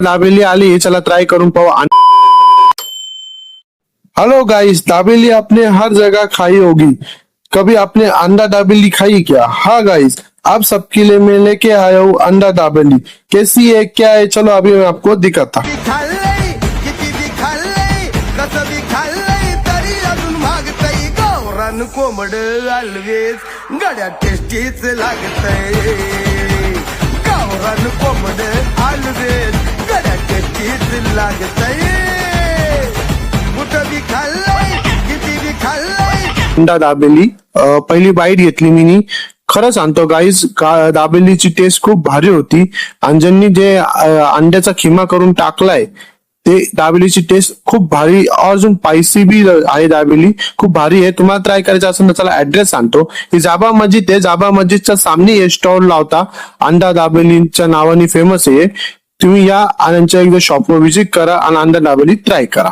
दाबेली आली, चला ट्राई करून पाहू। हेलो गाइस, दाबेली आपने हर जगह खाई होगी, कभी आपने अंडा दाबेली खाई क्या? हाँ गाइस, आप सबके लिए मैं लेके आया हूँ अंडा दाबेली। कैसी है, क्या है, चलो अभी मैं आपको दिखाता। कोंबड ऑलवेज गड्या टेस्टीच लागतंय, गावरान कोंबड ऑलवेज गड्या टेस्टीच लागतंय, कुठं बी खाल्लंय किती बी खाल्लंय। अंडा दाबेली पहिली बाईट घेतली मी, खरं सांगतो गाईज, दाबेलीची टेस्ट खूप भारी होती। आणि ज्यांनी जे अंड्याचा खिमा करून टाकलाय ते दाबेलीची टेस्ट खूप भारी, अजून स्पायसी भी आहे। दाबेली खूप भारी आहे। तुम्हाला ट्राय करायचं असेल तर चला ऍड्रेस सांगतो। ही जाबा मस्जिद आहे, जाबा मस्जिदच्या सामने हे स्टॉल लावता, अंडा दाबेलीच्या नावाने फेमस आहे। तुम्ही या आणि एकदा शॉपवर व्हिजिट करा आणि अंडा दाबेली ट्राय करा।